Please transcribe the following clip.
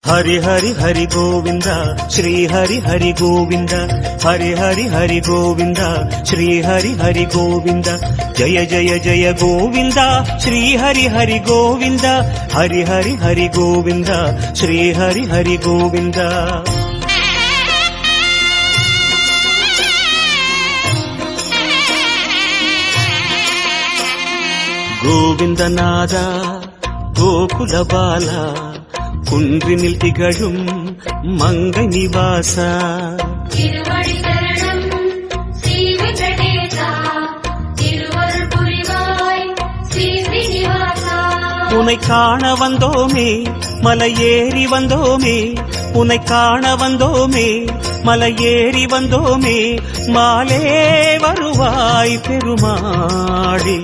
हरि हरि हरि गोविंद श्री हरि हरि गोविंद हरि हरि हरि गोविंद श्री हरि हरि गोविंद जय जय जय गोविंद श्री हरि हरि गोविंद हरि हरि हरि गोविंद श्री हरि हरि गोविंद गोविंदनाद गोकुल बाला குன்றினில் திகழும் மங்கை நிவாசா திருவடி சரணம் ஸ்ரீ வெங்கடேசா திருவருள் புரிவாய் ஸ்ரீ ஸ்ரீனிவாசா உன்னை காண வந்தோமே மலையேறி வந்தோமே உன்னை காண வந்தோமே மலையேறி வந்தோமே மாலே வருவாய் பெருமாளே